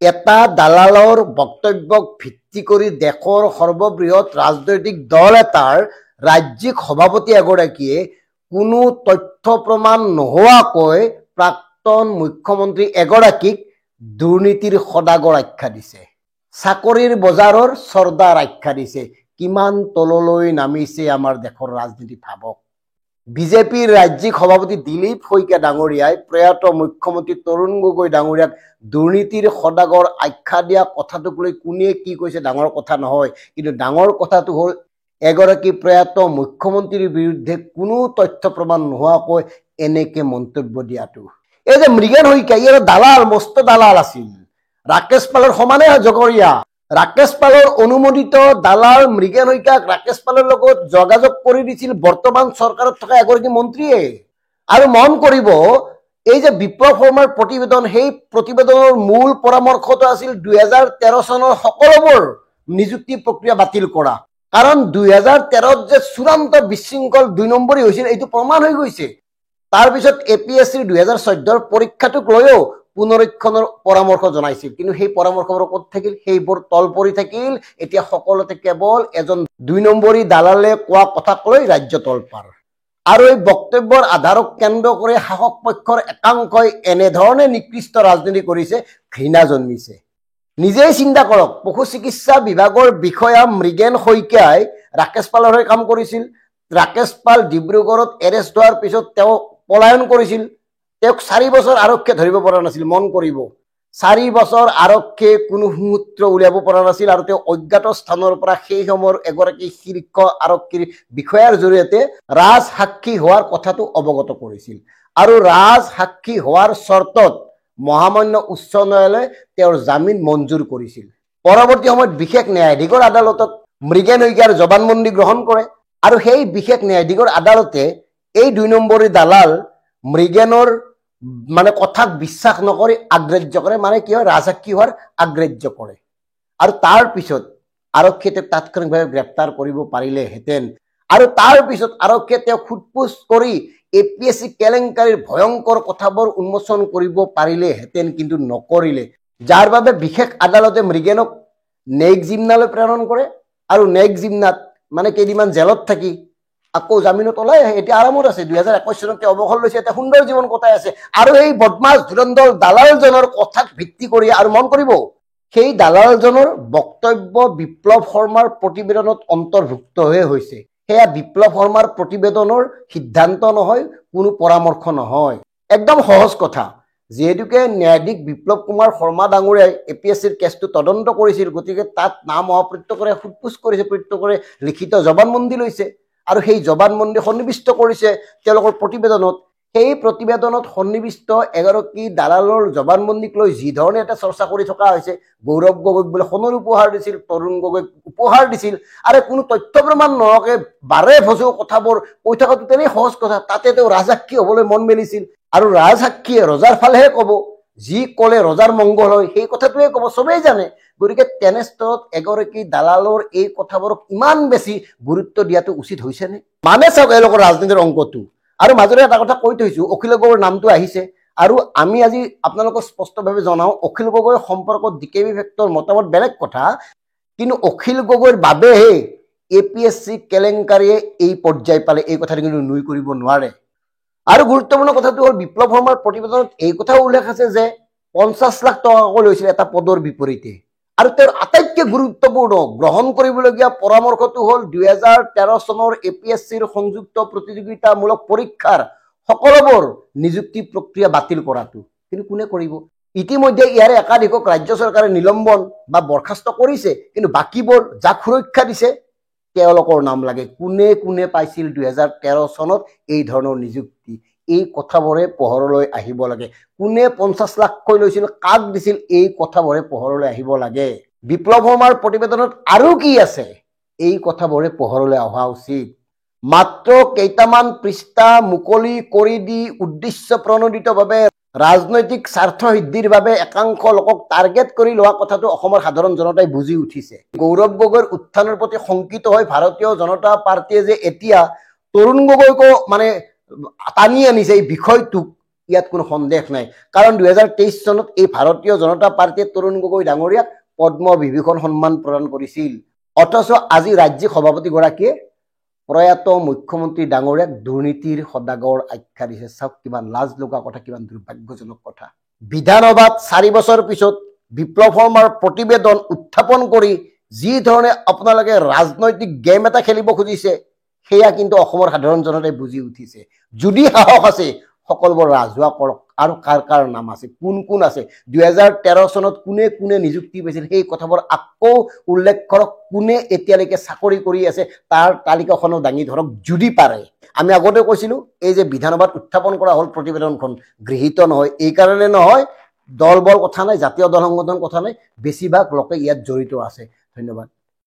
এটা দালালৰ বক্তব্যক ভিত্তি কৰি দেশৰ সৰ্ববৃহৎ ৰাজনৈতিক দল এটাৰ ৰাজ্যিক সভাপতি এগৰাকীয়ে কোনো তথ্য প্ৰমাণ নোহোৱাকৈ প্ৰাক্তন মুখ্যমন্ত্ৰী এগৰাকীক দুৰ্নীতিৰ সদাগৰ আখ্যা দিছে, চাকৰিৰ বজাৰৰ চৰ্দাৰ আখ্যা দিছে। কিমান তললৈ নামিছে আমাৰ দেশৰ ৰাজনীতি ভাবক। বিজেপিৰ ৰাজ্যিক সভাপতি দিলীপ শইকীয়া ডাঙৰীয়াই প্ৰয়াত মুখ্যমন্ত্ৰী তৰুণ গগৈ ডাঙৰীয়াক দুৰ্নীতিৰ সদাগৰ আখ্যা দিয়া কথাটোক লৈ কোনে কি কৈছে ডাঙৰ কথা নহয়, কিন্তু ডাঙৰ কথাটো হ'ল এগৰাকী প্ৰয়াত মুখ্যমন্ত্ৰীৰ বিৰুদ্ধে কোনো তথ্য প্ৰমাণ নোহোৱাকৈ এনেকে মন্তব্য দিয়াটো। এই যে মৃগেন শইকীয়া, ইয়াৰ দালাল, মস্ত দালাল আছিল, ৰাকেশ পালৰ সমানে জগৰীয়া। ৰাকেশ পালৰ অনুমোদিত দালাল মৃগেন শইকীয়াক ৰাকেশ পালৰ লগত যোগাযোগ কৰি দিছিল বৰ্তমান চৰকাৰত থকা এগৰাকী মন্ত্ৰীয়ে। আৰু মন কৰিব, এই যে বিপ্লৱ শৰ্মাৰ প্ৰতিবেদন, সেই প্ৰতিবেদনৰ মূল পৰামৰ্শটো আছিল 2013 চনৰ সকলোবোৰ নিযুক্তি প্ৰক্ৰিয়া বাতিল কৰা। কাৰণ 2013ত যে চূড়ান্ত বিশৃংখল 2 নম্বৰী হৈছিল, এইটো প্ৰমাণ হৈ গৈছে। তাৰপিছত APSCৰ 2014ৰ পৰীক্ষাটোক লৈও পুনৰীক্ষণৰ পৰামৰ্শ জনাইছিল, কিন্তু সেই পৰামৰ্শবোৰ ক'ত থাকিল? সেইবোৰ তল পৰি থাকিল। এতিয়া সকলোতে কেৱল এজন 2 নম্বৰী দালালে কোৱা কথাক লৈ ৰাজ্য তলপাৰ। আৰু এই বক্তব্যৰ আধাৰক কেন্দ্ৰ কৰি শাসক পক্ষৰ একাংশই এনেধৰণে নিকৃষ্ট ৰাজনীতি কৰিছে, ঘৃণা জন্মিছে। নিজেই চিন্তা কৰক, পশু চিকিৎসা বিভাগৰ বিষয়া মৃগেন শইকীয়াই ৰাকেশ পালৰ হৈ কাম কৰিছিল। ৰাকেশ পাল ডিব্ৰুগড়ত এৰেষ্ট হোৱাৰ পিছত তেওঁ পলায়ন কৰিছিল। তেওঁক 4 বছৰ আৰক্ষীয়ে ধৰিব পৰা নাছিল। মন কৰিব, 4 বছৰ আৰক্ষীয়ে কোনো সূত্ৰ উলিয়াব পৰা নাছিল, আৰু তেওঁ অজ্ঞাত স্থানৰ পৰা সেই সময়ৰ এগৰাকী শীৰ্ষ আৰক্ষীৰ বিষয়াৰ জৰিয়তে ৰাজসাক্ষী হোৱাৰ কথাটো অৱগত কৰিছিল। আৰু ৰাজসাক্ষী হোৱাৰ চৰ্তত মহামান্য উচ্চ ন্যায়ালয়ে তেওঁৰ জামিন মঞ্জুৰ কৰিছিল। পৰৱৰ্তী সময়ত বিশেষ ন্যায়াধীশৰ আদালতত মৃগেন শইকীয়াৰ জবানবন্দী গ্ৰহণ কৰে, আৰু সেই বিশেষ ন্যায়াধীশৰ আদালতে এই 2 নম্বৰী দালাল মৃগেনৰ কথাক বিশ্বাস নকৰি আগ্ৰাহ্য কৰে, কি হয়, ৰাজসাক্ষী হোৱাৰ আগ্ৰাহ্য কৰে। আৰু তাৰ পিছত আৰক্ষীয়ে তাৎক্ষণিকভাৱে গ্ৰেপ্তাৰ কৰিব পাৰিলেহেঁতেন, আৰু তাৰ পিছত আৰক্ষীয়ে তেওঁক সোধপোছ কৰি APSC কেলেংকাৰীৰ ভয়ংকৰ কথাবোৰ উন্মোচন কৰিব পাৰিলেহেঁতেন, কিন্তু নকৰিলে। যাৰ বাবে বিশেষ আদালতে মৃগেনক নেক জিমনালৈ প্ৰেৰণ কৰে, আৰু নেক জিমনাত কেইদিনমান জেলত থাকি আকৌ জামিনত ওলাই আহে। এতিয়া আৰামত আছে। 2021 চনত অৱসৰ লৈছে, এটা সুন্দৰ জীৱন কটাই আছে। আৰু এই বদমাছ ধুৰন্ধৰ দালালজনৰ কথাক ভিত্তি কৰি, আৰু মন কৰিব, সেই দালালজনৰ বক্তব্য বিপ্লৱ শৰ্মাৰ প্ৰতিবেদনত অন্তৰ্ভুক্ত হৈছে। সেয়া বিপ্লৱ শৰ্মাৰ প্ৰতিবেদনৰ সিদ্ধান্ত নহয়, কোনো পৰামৰ্শ নহয়। একদম সহজ কথা, যিহেতুকে ন্যায়াধীশ বিপ্লৱ কুমাৰ শৰ্মা ডাঙৰীয়াই APSCৰ কেছটো তদন্ত কৰিছিল, গতিকে তাত নাম অপ্ৰত্যক্ষৰে সোধপোছ কৰিছে, প্ৰত্যক্ষৰে লিখিত জবানবন্দী লৈছে, আৰু সেই জবানবন্দী সন্নিৱিষ্ট কৰিছে তেওঁলোকৰ প্ৰতিবেদনত। সেই প্ৰতিবেদনত সন্নিৱিষ্ট এগৰাকী দালালৰ জবানবন্দীক লৈ যি ধৰণে এটা চৰ্চা কৰি থকা হৈছে, গৌৰৱ গগৈক বোলে সোণৰ উপহাৰ দিছিল, তৰুণ গগৈক উপহাৰ দিছিল, আৰু কোনো তথ্য প্ৰমাণ নোহোৱাকৈ বাৰে ভজো কথাবোৰ কৈ থকাটো তেনেই সহজ কথা। তাতে তেওঁ ৰাজসাক্ষী হ'বলৈ মন মেলিছিল, আৰু ৰাজসাক্ষীয়ে ৰজাৰ ফালেহে ক'ব, যি ক'লে ৰজাৰ মংগল হয় সেই কথাটোৱে ক'ব, চবেই জানে। গতিকে তেনেস্থলত এগৰাকী দালালৰ এই কথাবোৰক ইমান বেছি গুৰুত্ব দিয়াটো উচিত হৈছেনে? চাওক এওঁলোকৰ ৰাজনীতিৰ অংকটো। আৰু মাজতে এটা কথা কৈ থৈছো, অখিল গগৈৰ নামটো আহিছে, আৰু আমি আজি আপোনালোকক স্পষ্টভাৱে জনাওঁ, অখিল গগৈৰ সম্পৰ্কত DKB ফেক্টৰ মতামত বেলেগ কথা, কিন্তু অখিল গগৈৰ বাবেহে APSC কেলেংকাৰীয়ে এই পৰ্যায় পালে, এই কথাটো কিন্তু নুই কৰিব নোৱাৰে। আৰু গুৰুত্বপূৰ্ণ কথাটো হ'ল, বিপ্লৱ শৰ্মাৰ প্ৰতিবেদনত এই কথাও উল্লেখ আছে যে 50 লাখ টকাকৈ লৈছিল এটা পদৰ বিপৰীতে। আৰু তেওঁৰ আটাইতকৈ গুৰুত্বপূৰ্ণ গ্ৰহণ কৰিবলগীয়া পৰামৰ্শটো হ'ল 2013 চনৰ APSCৰ সংযুক্ত প্ৰতিযোগিতামূলক পৰীক্ষাৰ সকলোবোৰ নিযুক্তি প্ৰক্ৰিয়া বাতিল কৰাটো। কিন্তু কোনে কৰিব? ইতিমধ্যে ইয়াৰে একাধিকক ৰাজ্য চৰকাৰে নিলম্বন বা বৰখাস্ত কৰিছে, কিন্তু বাকীবোৰ যাক সুৰক্ষা দিছে তেওঁলোকৰ নাম লাগে। কোনে কোনে পাইছিল 2013 চনত এই ধৰণৰ নিযুক্তি? এই কথাবোৰে পোহৰলৈ আহিব লাগে। কোনে 50 লাখকৈ লৈছিল, কাক দিছিল, এই কথাবোৰে পোহৰলৈ আহিব লাগে। বিপ্লৱ শৰ্মাৰ প্ৰতিবেদনত আৰু কি আছে, এই কথাবোৰে পোহৰলৈ অহা উচিত। মাত্ৰ কেইটামান পৃষ্ঠা মুকলি কৰি দি উদ্দেশ্য প্ৰণোদিতভাৱে ৰাজনৈতিক স্বাৰ্থ সিদ্ধিৰ বাবে একাংশ লোকক টাৰ্গেট কৰি লোৱা কথাটো অসমৰ সাধাৰণ জনতাই বুজি উঠিছে। গৌৰৱ গগৈৰ উত্থানৰ প্ৰতি শংকিত হৈ ভাৰতীয় জনতা পাৰ্টিয়ে যে এতিয়া তৰুণ গগৈকো টানি আনিছে এই বিষয়টোক ইয়াত কোনো সন্দেহ নাই কাৰণ 2023 চনত এই ভাৰতীয় জনতা পাৰ্টিয়ে তৰুণ গগৈ ডাঙৰীয়াক পদ্ম বিভূষণ সন্মান প্ৰদান কৰিছিল অথচ আজি ৰাজ্যিক সভাপতিগৰাকীয়ে প্ৰয়াত মুখ্যমন্ত্ৰী ডাঙৰীয়াক দুৰ্নীতিৰ সদাগৰ আখ্যা দিছে চাওক কিমান লাজ লগা কথা কিমান দুৰ্ভাগ্যজনক কথা বিধানসভাত 4 বছৰ পিছত বিপ্লৱ শৰ্মাৰ প্ৰতিবেদন উত্থাপন কৰি যি ধৰণে আপোনালোকে ৰাজনৈতিক গেম এটা খেলিব খুজিছে সেয়া কিন্তু অসমৰ সাধাৰণ জনতাই বুজি উঠিছে যদি সাহস আছে সকলোবোৰ ৰাজহুৱা কৰক আৰু কাৰ কাৰ নাম আছে কোন আছে 2013 চনত কোনে কোনে নিযুক্তি পাইছিল সেই কথাবোৰ আকৌ উল্লেখ কৰক কোনে এতিয়ালৈকে চাকৰি কৰি আছে তাৰ তালিকাখনো দাঙি ধৰক যদি পাৰে আমি আগতে কৈছিলো এই যে বিধানসভাত উত্থাপন কৰা হল প্ৰতিবেদনখন গৃহীত নহয় এই কাৰণে নহয় দল বল কথা নাই জাতীয় দল সংগঠন কথা নাই বেছিভাগ লোকে ইয়াত জড়িত আছে ধন্যবাদ